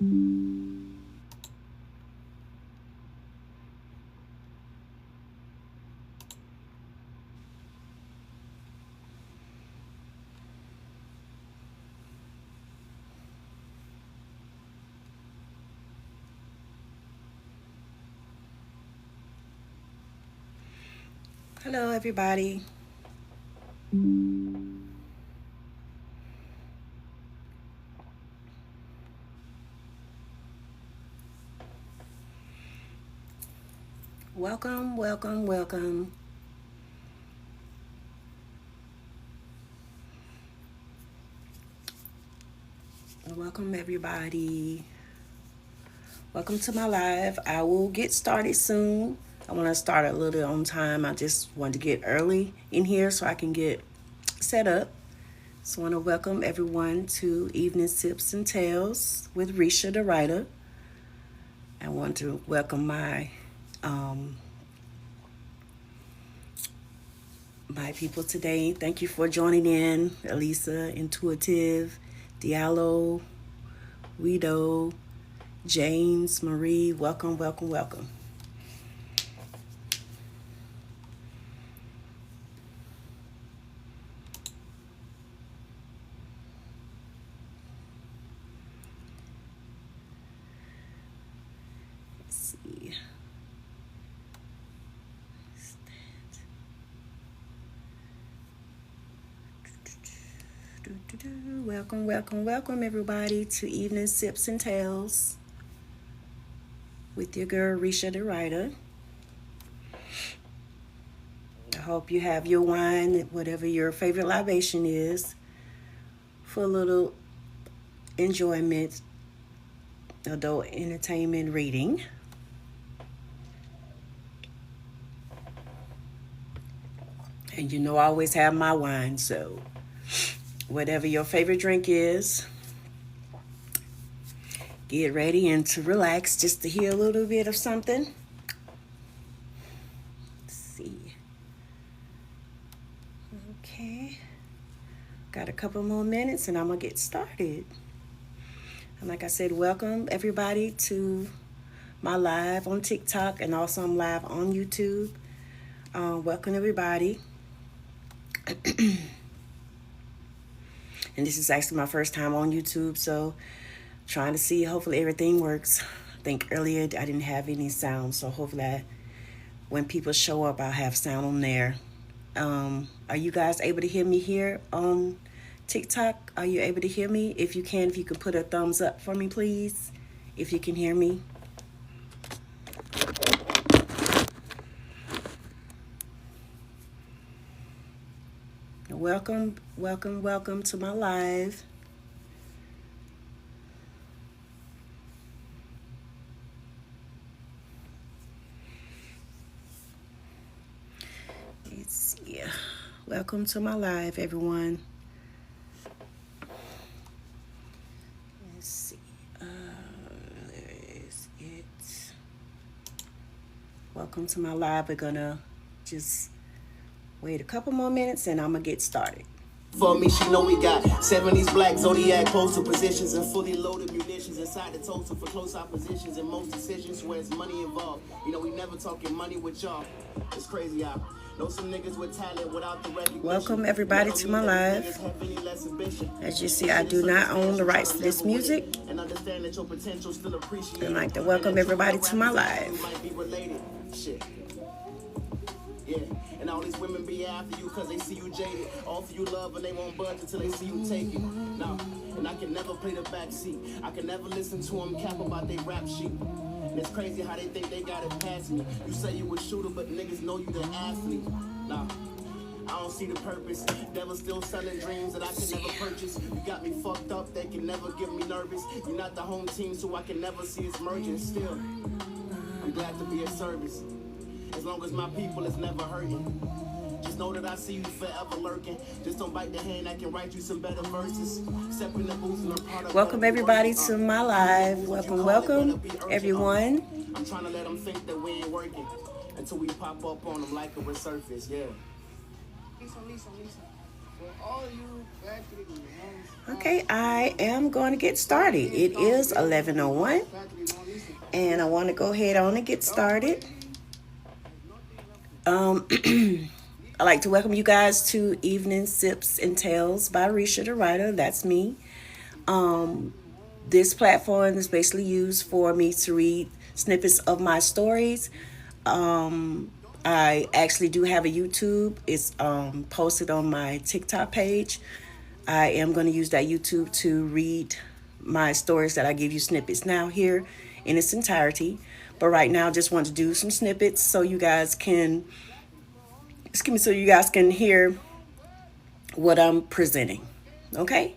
Hello, everybody. Welcome, welcome, welcome. Welcome, everybody. Welcome to my live. I will get started soon. I want to start a little on time. I just want to get early in here so I can get set up. So I want to welcome everyone to Evening Sips and Tales with Risha the writer. I want to welcome my people today. Thank you for joining in. Elisa, Intuitive, Diallo, Guido, James, Marie. Welcome, welcome, welcome. Let's see. Welcome, welcome, welcome, everybody, to Evening Sips and Tales with your girl, Risha the writer. I hope you have your wine, whatever your favorite libation is, for a little enjoyment, adult entertainment reading. And you know, I always have my wine, so whatever your favorite drink is, get ready and to relax just to hear a little bit of something. Let's see. Okay. Got a couple more minutes and I'm going to get started. And like I said, welcome everybody to my live on TikTok, and also I'm live on YouTube. Welcome everybody. And this is actually my first time on YouTube, so trying to see, hopefully everything works. I think earlier I didn't have any sound, so hopefully when people show up, I'll have sound on there. Are you guys able to hear me here on TikTok? Are you able to hear me? If you can, if you could put a thumbs up for me, please, if you can hear me. Welcome, welcome, welcome to my live. Let's see. Welcome to my live, everyone. Let's see. There is it. Welcome to my live. We're gonna just wait a couple more minutes and I'm gonna get started. For me, she know we got 70s black Zodiac postal positions and fully loaded munitions inside the total for close oppositions and most decisions where it's money involved. You know, we never talking money with y'all. It's crazy out. Know some niggas with talent without the recognition. Welcome everybody to my live. As you see, I do not own the rights to this music. And understand that your potential still appreciated. I'd like to welcome everybody to my live. Might be related. Shit. Yeah, and all these women be after you cause they see you jaded. Offer you love and they won't budge until they see you take it. No, and I can never play the backseat. I can never listen to them cap about they rap sheet. And it's crazy how they think they got it past me. You say you a shooter, but niggas know you the athlete. Nah, I don't see the purpose. Devil still selling dreams that I can never purchase. You got me fucked up, they can never get me nervous. You're not the home team, so I can never see us merging. Still, I'm glad to be of service. As long as my people is never hurting. Just know that I see you forever lurking. Just don't bite the hand, I can write you some better verses. Step in the booth and I'm part of. Welcome everybody to my live. Welcome, welcome everyone. I'm trying to let them think that we ain't working until we pop up on them like a resurface, yeah. Lisa. Okay, I am going to get started. It is 11:01, and I want to go ahead on and get started. I'd like to welcome you guys to Evening Sips and Tales by Risha the Writer. That's me. This platform is basically used for me to read snippets of my stories. I actually do have a YouTube. It's posted on my TikTok page. I am going to use that YouTube to read my stories that I give you snippets now here in its entirety. But right now, I just want to do some snippets so you guys can, hear what I'm presenting. Okay.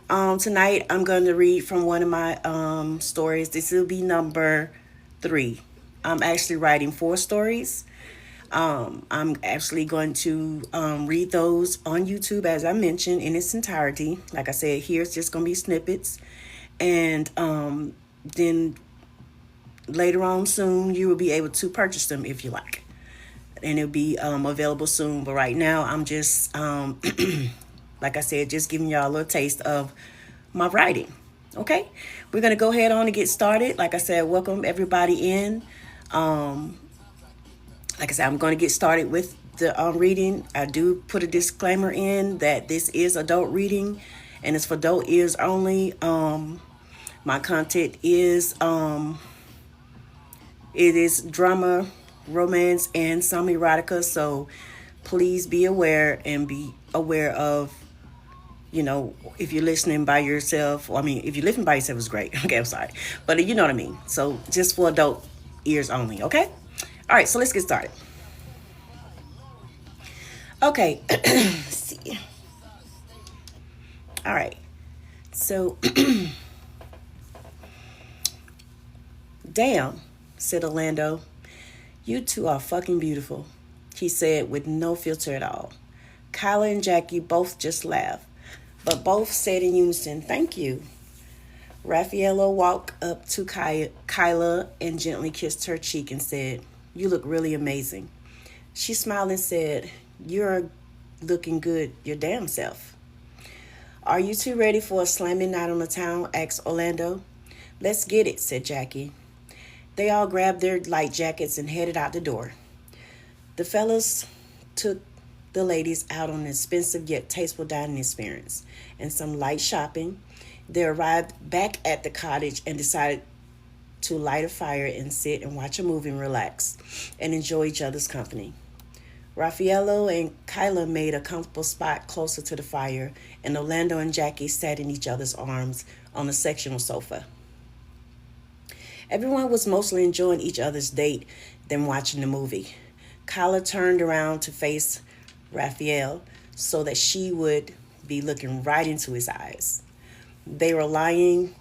Tonight I'm going to read from one of my stories. This will be number 3. I'm actually writing 4 stories. I'm actually going to read those on YouTube, as I mentioned, in its entirety. Like I said, here's just going to be snippets. And then later on soon, you will be able to purchase them if you like. And it'll be available soon. But right now, I'm just, like I said, just giving y'all a little taste of my writing. Okay? We're going to go ahead on and get started. Like I said, welcome everybody in. Like I said, I'm going to get started with the reading. I do put a disclaimer in that this is adult reading and it's for adult ears only. My content is it is drama, romance, and some erotica. So please be aware and be aware of, if you're listening by yourself. If you're listening by yourself, it's great. Okay, I'm sorry. But you know what I mean. So just for adult ears only, okay? All right, so let's get started. Okay, let's see. All right, so, damn, said Orlando. You two are fucking beautiful, he said with no filter at all. Kyla and Jackie both just laughed, but both said in unison, thank you. Raffaello walked up to Kyla and gently kissed her cheek and said, you look really amazing. She smiled and said, you're looking good your damn self. Are you two ready for a slamming night on the town? Asked Orlando. Let's get it, said Jackie. They all grabbed their light jackets and headed out the door. The fellas took the ladies out on an expensive yet tasteful dining experience and some light shopping. They arrived back at the cottage and decided to light a fire and sit and watch a movie and relax and enjoy each other's company. Raffaello and Kyla made a comfortable spot closer to the fire, and Orlando and Jackie sat in each other's arms on a sectional sofa. Everyone was mostly enjoying each other's date than watching the movie. Kyla turned around to face Raphael so that she would be looking right into his eyes. They were lying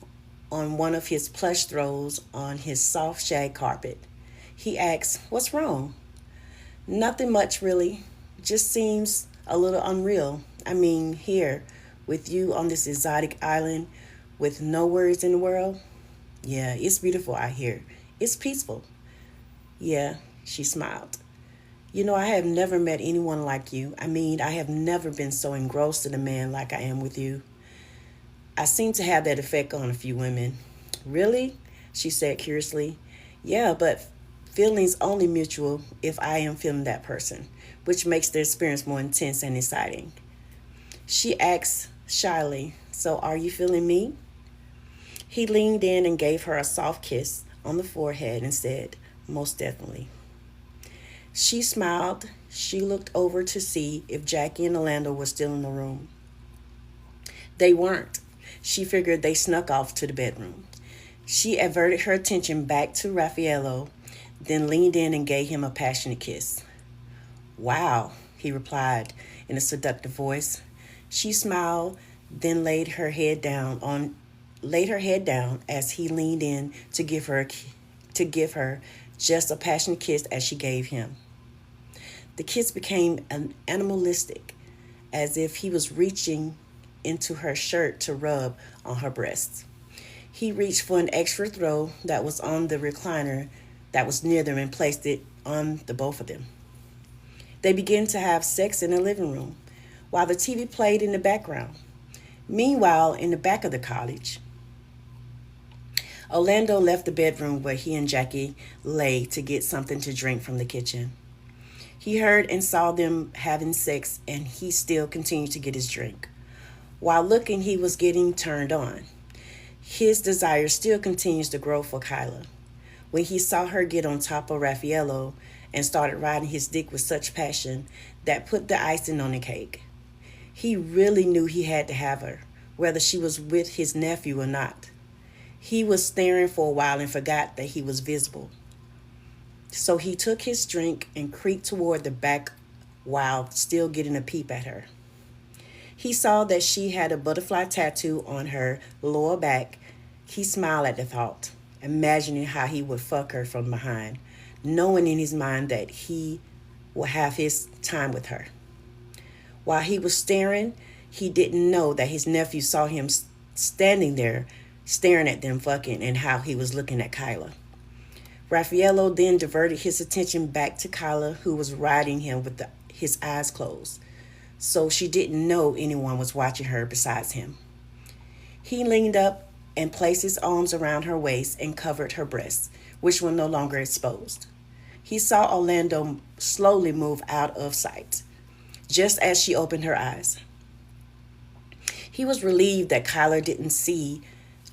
on one of his plush throws on his soft shag carpet. He asked, what's wrong? Nothing much, really. Just seems a little unreal. Here, with you on this exotic island with no worries in the world. Yeah, it's beautiful out here. It's peaceful. Yeah, she smiled. I have never met anyone like you. I have never been so engrossed in a man like I am with you. I seem to have that effect on a few women. Really? She said curiously. Yeah, but feeling's only mutual if I am feeling that person, which makes the experience more intense and exciting. She asked shyly, so are you feeling me? He leaned in and gave her a soft kiss on the forehead and said, most definitely. She smiled. She looked over to see if Jackie and Orlando were still in the room. They weren't. She figured they snuck off to the bedroom. She averted her attention back to Raffaello, then leaned in and gave him a passionate kiss. Wow, he replied in a seductive voice. She smiled, then laid her head down as he leaned in to give her just a passionate kiss as she gave him. The kiss became animalistic, as if he was reaching into her shirt to rub on her breasts. He reached for an extra throw that was on the recliner that was near them and placed it on the both of them. They began to have sex in the living room. while the TV played in the background. Meanwhile, in the back of the cottage, Orlando left the bedroom where he and Jackie lay to get something to drink from the kitchen. He heard and saw them having sex, and he still continued to get his drink. While looking, he was getting turned on. His desire still continues to grow for Kyla. When he saw her get on top of Raffaello and started riding his dick with such passion that put the icing on the cake, he really knew he had to have her, whether she was with his nephew or not. He was staring for a while and forgot that he was visible. So he took his drink and creeped toward the back while still getting a peep at her. He saw that she had a butterfly tattoo on her lower back. He smiled at the thought, imagining how he would fuck her from behind, knowing in his mind that he would have his time with her. While he was staring, he didn't know that his nephew saw him standing there, staring at them fucking, and how he was looking at Kyla. Raffaello then diverted his attention back to Kyla, who was riding him with his eyes closed, so she didn't know anyone was watching her besides him. He leaned up and placed his arms around her waist and covered her breasts, which were no longer exposed. He saw Orlando slowly move out of sight, just as she opened her eyes. He was relieved that Kyla didn't see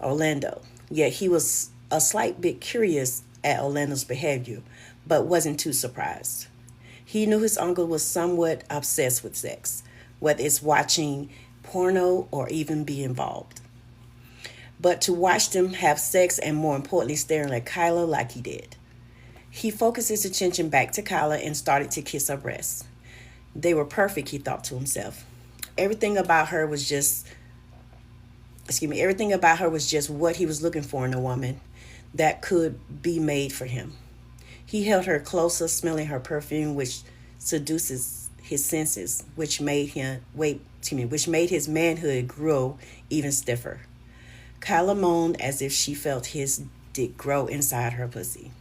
Orlando, yet he was a slight bit curious at Orlando's behavior, but wasn't too surprised. He knew his uncle was somewhat obsessed with sex, whether it's watching porno or even be involved. But to watch them have sex and more importantly staring at Kyla like he did. He focused his attention back to Kyla and started to kiss her breasts. They were perfect, he thought to himself. Everything about her was just what he was looking for in a woman that could be made for him. He held her closer, smelling her perfume, which seduces his senses, which made his manhood grow even stiffer. Kyla moaned as if she felt his dick grow inside her pussy.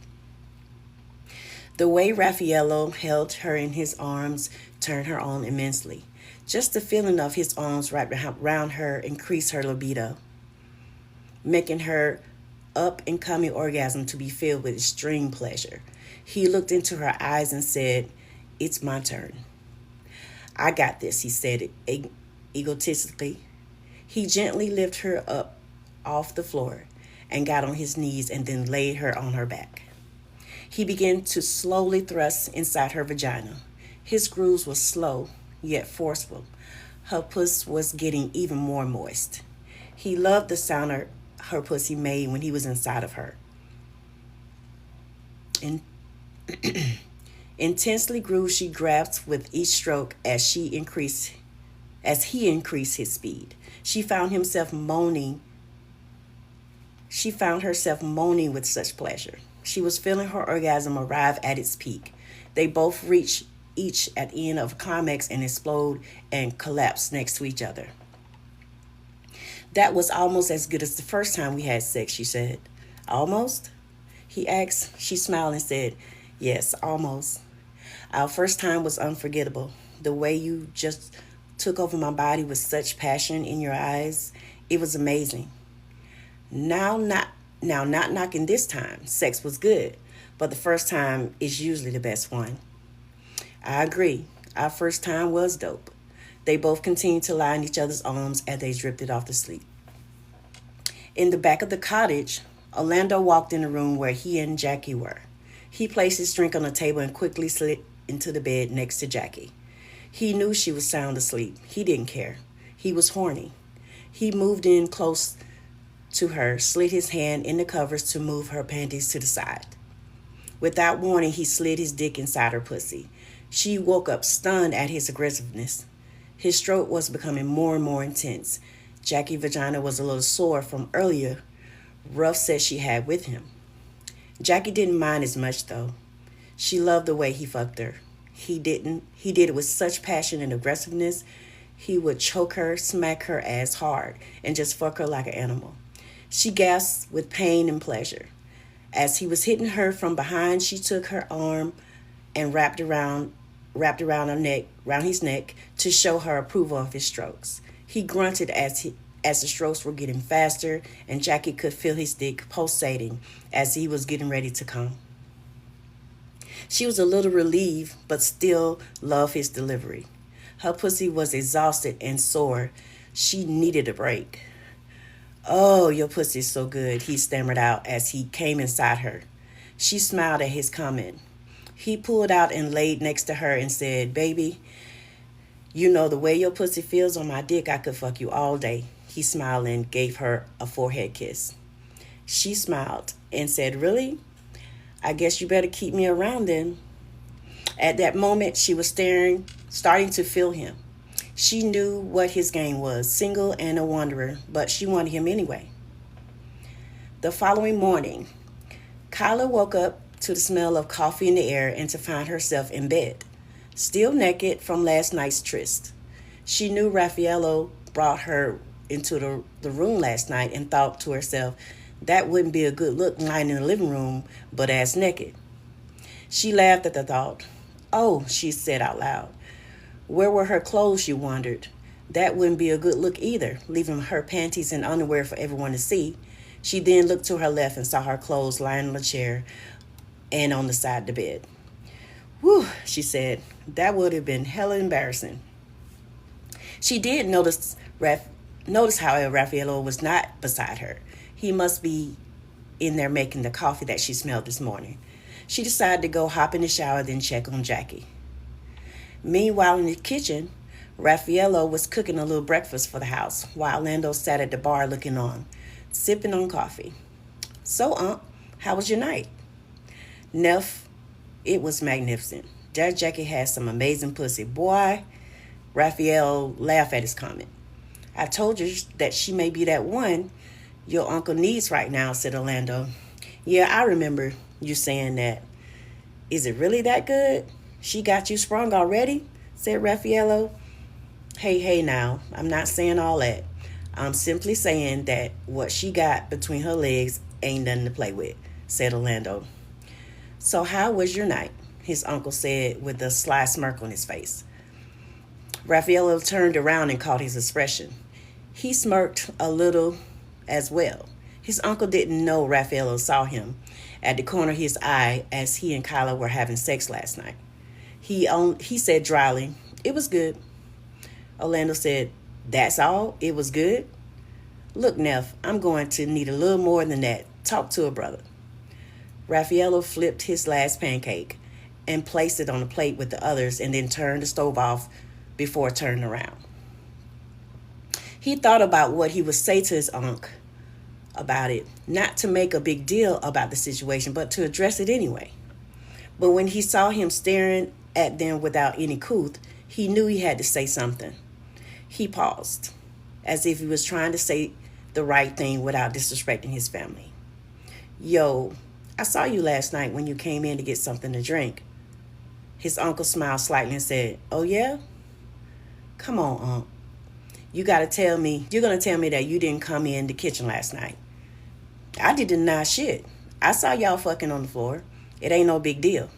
The way Raffaello held her in his arms turned her on immensely. Just the feeling of his arms wrapped around her increased her libido, making her up-and-coming orgasm to be filled with extreme pleasure. He looked into her eyes and said, "It's my turn." "I got this," he said egotistically. He gently lifted her up off the floor and got on his knees and then laid her on her back. He began to slowly thrust inside her vagina. His grooves were slow, yet forceful. Her puss was getting even more moist. He loved the sound her pussy made when he was inside of her. Intensely grooved, she grasped with each stroke as he increased his speed. She found herself moaning with such pleasure. She was feeling her orgasm arrive at its peak. They both reached each at the end of a climax and explode and collapse next to each other. "That was almost as good as the first time we had sex," she said. "Almost?" he asked. She smiled and said, "Yes, almost. Our first time was unforgettable. The way you just took over my body with such passion in your eyes, it was amazing. Now not knocking this time. Sex was good, but the first time is usually the best one." "I agree. Our first time was dope." They both continued to lie in each other's arms as they drifted off to sleep. In the back of the cottage, Orlando walked in the room where he and Jackie were. He placed his drink on the table and quickly slid into the bed next to Jackie. He knew she was sound asleep. He didn't care. He was horny. He moved in close to her, slid his hand in the covers to move her panties to the side. Without warning, he slid his dick inside her pussy. She woke up stunned at his aggressiveness. His stroke was becoming more and more intense. Jackie's vagina was a little sore from earlier rough sex she had with him. Jackie didn't mind as much, though. She loved the way he fucked her. He did it with such passion and aggressiveness. He would choke her, smack her ass hard, and just fuck her like an animal. She gasped with pain and pleasure. As he was hitting her from behind, she took her arm and wrapped around wrapped around his neck to show her approval of his strokes. He grunted as the strokes were getting faster, and Jackie could feel his dick pulsating as he was getting ready to come. She was a little relieved, but still loved his delivery. Her pussy was exhausted and sore. She needed a break. "Oh, your pussy is so good," he stammered out as he came inside her. She smiled at his comment. He pulled out and laid next to her and said, "Baby, you know the way your pussy feels on my dick, I could fuck you all day." He smiled and gave her a forehead kiss. She smiled and said, "Really? I guess you better keep me around then." At that moment, she was starting to feel him. She knew what his game was, single and a wanderer, but she wanted him anyway. The following morning, Kyla woke up to the smell of coffee in the air and to find herself in bed, still naked from last night's tryst. She knew Raffaello brought her into the room last night and thought to herself, that wouldn't be a good look lying in the living room, but ass naked. She laughed at the thought. "Oh," she said out loud. Where were her clothes, she wondered. That wouldn't be a good look either, leaving her panties and underwear for everyone to see. She then looked to her left and saw her clothes lying on the chair and on the side of the bed. "Whew," she said. "That would have been hella embarrassing." She did notice, however, Raffaello was not beside her. He must be in there making the coffee that she smelled this morning. She decided to go hop in the shower, then check on Jackie. Meanwhile, in the kitchen, Raffaello was cooking a little breakfast for the house, while Orlando sat at the bar looking on, sipping on coffee. "So, how was your night?" "Neff, it was magnificent. That Jackie had some amazing pussy. Boy," Raphael laughed at his comment. "I told you that she may be that one your uncle needs right now," said Orlando. "Yeah, I remember you saying that. Is it really that good? She got you sprung already?" said Raffaello. Hey now, I'm not saying all that. I'm simply saying that what she got between her legs ain't nothing to play with," said Orlando. "So how was your night?" his uncle said with a sly smirk on his face. Raffaello turned around and caught his expression. He smirked a little as well. His uncle didn't know Raffaello saw him at the corner of his eye as he and Kyla were having sex last night. He said dryly, "It was good." Orlando said, "That's all? It was good?" "Look, Neff, I'm going to need a little more than that. Talk to a brother." Raffaello flipped his last pancake and placed it on a plate with the others and then turned the stove off before turning around. He thought about what he would say to his uncle about it, not to make a big deal about the situation, but to address it anyway. But when he saw him staring at them without any couth, he knew he had to say something. He paused, as if he was trying to say the right thing without disrespecting his family. "Yo, I saw you last night when you came in to get something to drink." His uncle smiled slightly and said, "Oh yeah? Come on, Unc. You're going to tell me that you didn't come in the kitchen last night." "I didn't deny shit. I saw y'all fucking on the floor. It ain't no big deal.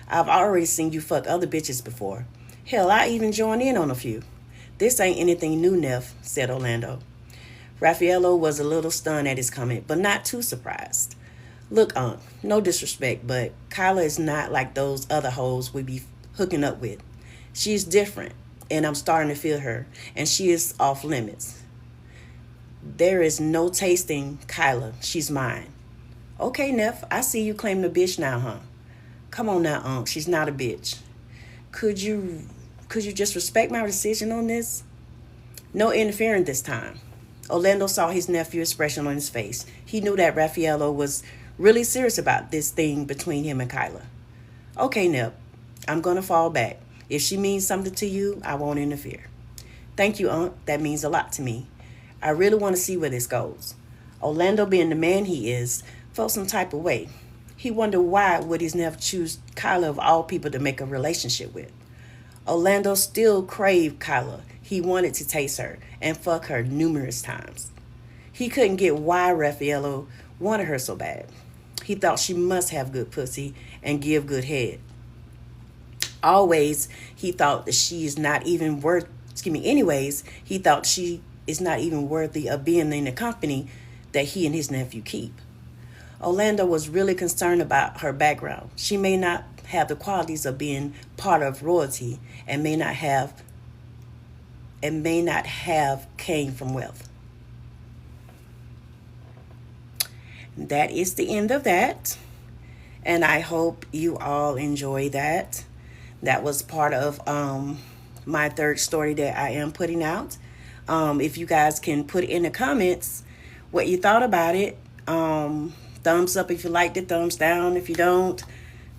I've already seen you fuck other bitches before. Hell, I even joined in on a few. This ain't anything new, Neff," said Orlando. Raffaello was a little stunned at his comment, but not too surprised. "Look, Unc, no disrespect, but Kyla is not like those other hoes we be hooking up with. She's different, and I'm starting to feel her, and she is off limits. There is no tasting Kyla. She's mine." "Okay, Neff, I see you claim the bitch now, huh? Come on now, Unc, she's not a bitch. Could you just respect my decision on this?" No interfering this time. Orlando saw his nephew's expression on his face. He knew that Raffaello was really serious about this thing between him and Kyla. "Okay, Neff, I'm going to fall back. If she means something to you, I won't interfere." "Thank you, Unc. That means a lot to me. I really want to see where this goes." Orlando, being the man he is, felt some type of way. He wondered why would his nephew choose Kyla of all people to make a relationship with. Orlando still craved Kyla. He wanted to taste her and fuck her numerous times. He couldn't get why Raffaello wanted her so bad. He thought she must have good pussy and give good head. Always, he thought that she is not even worth, anyways, he thought she is not even worthy of being in the company that he and his nephew keep. Orlando was really concerned about her background. She may not have the qualities of being part of royalty and may not have came from wealth. That is the end of that. And I hope you all enjoy that. That was part of my third story that I am putting out. If you guys can put in the comments what you thought about it. Thumbs up if you liked it, thumbs down if you don't.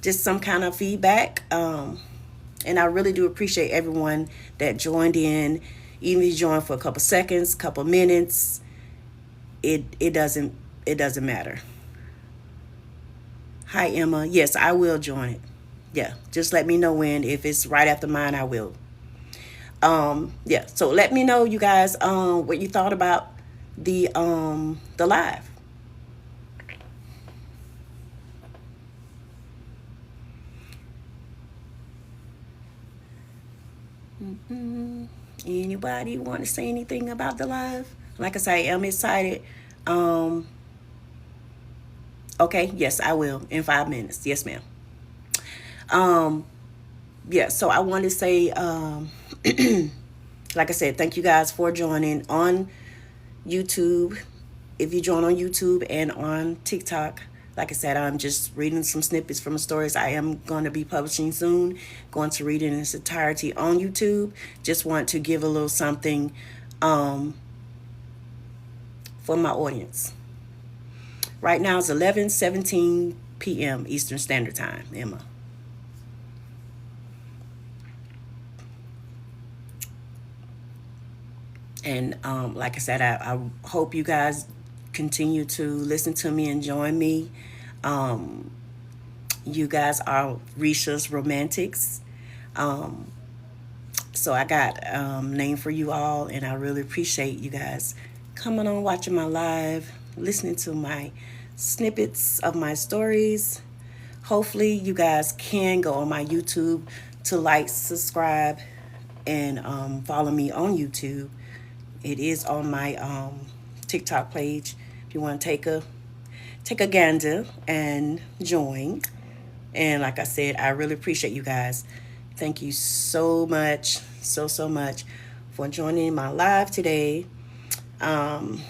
Just some kind of feedback. And I really do appreciate everyone that joined in. Even if you joined for a couple seconds, couple minutes, it doesn't matter. Hi, Emma. Yes, I will join it. Yeah, just let me know when. If it's right after mine, I will. Yeah, so let me know, you guys, what you thought about the live. Anybody want to say anything about the live? Like I say, I'm excited. Okay, yes, I will in 5 minutes. Yes, ma'am. Yeah, so I want to say, like I said, thank you guys for joining on YouTube. If you join on YouTube and on TikTok, like I said, I'm just reading some snippets from the stories I am going to be publishing soon. Going to read it in its entirety on YouTube. Just want to give a little something for my audience. Right now it's 11:17 p.m. Eastern Standard Time, Emma. And like I said, I hope you guys continue to listen to me and join me. You guys are Risha's Romantics. So I got name for you all, and I really appreciate you guys coming on, watching my live, listening to my snippets of my stories. Hopefully you guys can go on my YouTube to like, subscribe, and follow me on YouTube. It is on my TikTok page. If you want to take a gander and join. And like I said, I really appreciate you guys. Thank you so much, so much for joining my live today. Let's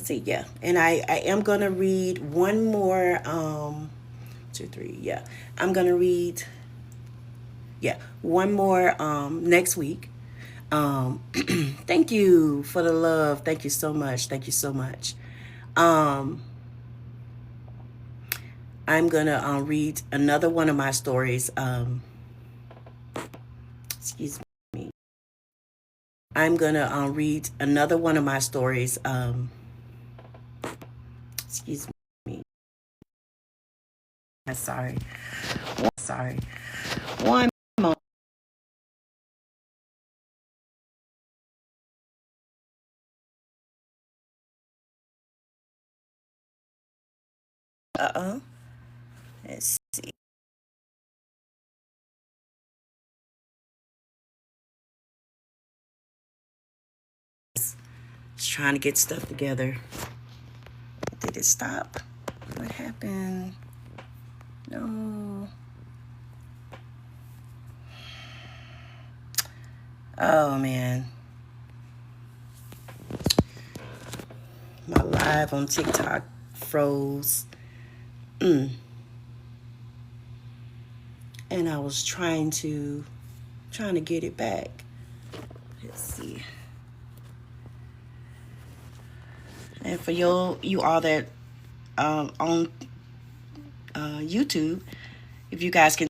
see, yeah. And I am going to read one more, 2, 3, yeah. I'm going to read, one more next week. Thank you for the love. Thank you so much. Thank you so much. I'm gonna read another one of my stories. Excuse me. I'm gonna read another one of my stories. Excuse me. Sorry. One moment. Let's see. Just trying to get stuff together. Did it stop? What happened? No. Oh man. My live on TikTok froze. And I was trying to get it back. Let's see. And for you all that on YouTube, if you guys can